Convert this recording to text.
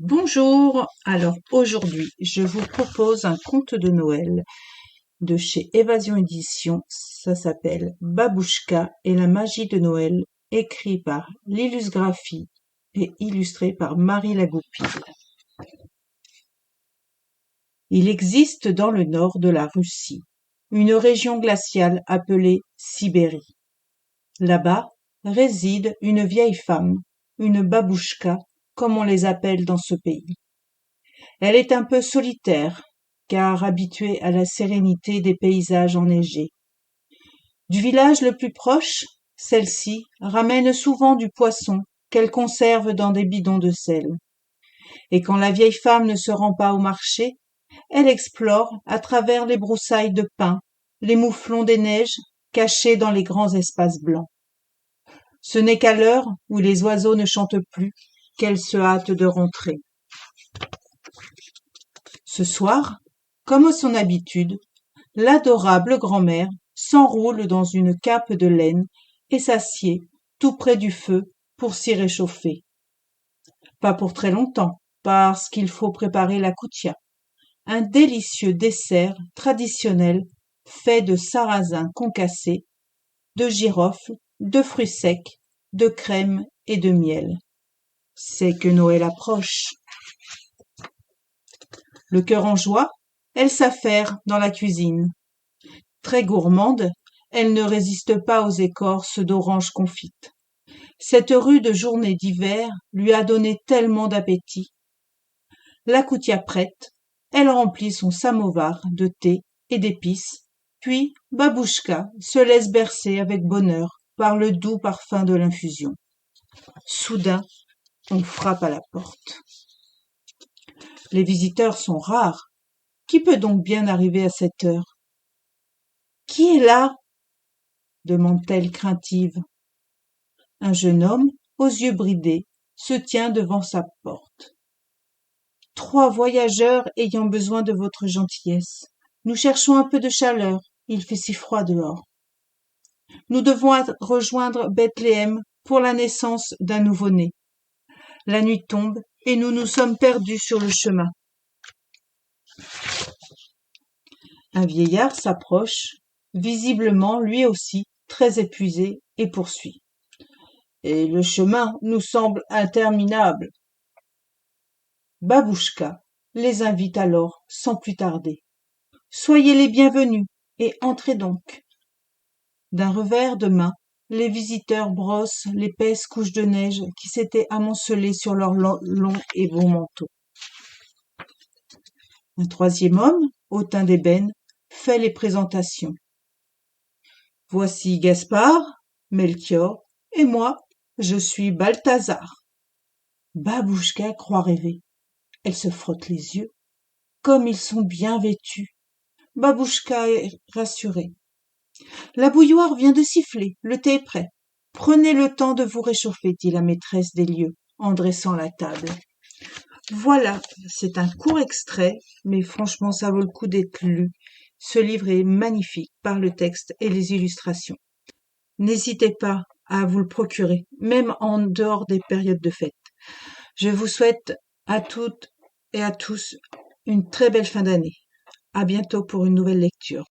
Bonjour, alors aujourd'hui je vous propose un conte de Noël de chez Évasion Éditions, ça s'appelle Babouchka et la magie de Noël, écrit par Lilus Graphie et illustré par Marie Lagoupil. Il existe dans le nord de la Russie une région glaciale appelée Sibérie. Là-bas réside une vieille femme, une babouchka comme on les appelle dans ce pays. Elle est un peu solitaire, car habituée à la sérénité des paysages enneigés. Du village le plus proche, celle-ci ramène souvent du poisson qu'elle conserve dans des bidons de sel. Et quand la vieille femme ne se rend pas au marché, elle explore à travers les broussailles de pins, les mouflons des neiges cachés dans les grands espaces blancs. Ce n'est qu'à l'heure où les oiseaux ne chantent plus qu'elle se hâte de rentrer. Ce soir, comme à son habitude, l'adorable grand-mère s'enroule dans une cape de laine et s'assied tout près du feu pour s'y réchauffer. Pas pour très longtemps, parce qu'il faut préparer la koutia, un délicieux dessert traditionnel fait de sarrasin concassé, de girofle, de fruits secs, de crème et de miel. C'est que Noël approche. Le cœur en joie, elle s'affaire dans la cuisine. Très gourmande, elle ne résiste pas aux écorces d'orange confite. Cette rude journée d'hiver lui a donné tellement d'appétit. La koutia prête, elle remplit son samovar de thé et d'épices, puis Babouchka se laisse bercer avec bonheur par le doux parfum de l'infusion. Soudain, on frappe à la porte. Les visiteurs sont rares. Qui peut donc bien arriver à cette heure? Qui est là? Demande-t-elle craintive. Un jeune homme, aux yeux bridés, se tient devant sa porte. 3 voyageurs ayant besoin de votre gentillesse. Nous cherchons un peu de chaleur, il fait si froid dehors. Nous devons rejoindre Bethléem pour la naissance d'un nouveau-né. La nuit tombe et nous nous sommes perdus sur le chemin. Un vieillard s'approche, visiblement lui aussi très épuisé, et poursuit. Et le chemin nous semble interminable. Babouchka les invite alors sans plus tarder. Soyez les bienvenus et entrez donc. D'un revers de main, les visiteurs brossent l'épaisse couche de neige qui s'était amoncelée sur leurs longs et beaux manteaux. Un troisième homme, au teint d'ébène, fait les présentations. Voici Gaspard, Melchior et moi, je suis Balthazar. Babouchka croit rêver. Elle se frotte les yeux. Comme ils sont bien vêtus. Babouchka est rassurée. La bouilloire vient de siffler, le thé est prêt. Prenez le temps de vous réchauffer, dit la maîtresse des lieux, en dressant la table. Voilà, c'est un court extrait, mais franchement ça vaut le coup d'être lu. Ce livre est magnifique par le texte et les illustrations. N'hésitez pas à vous le procurer, même en dehors des périodes de fête. Je vous souhaite à toutes et à tous une très belle fin d'année. À bientôt pour une nouvelle lecture.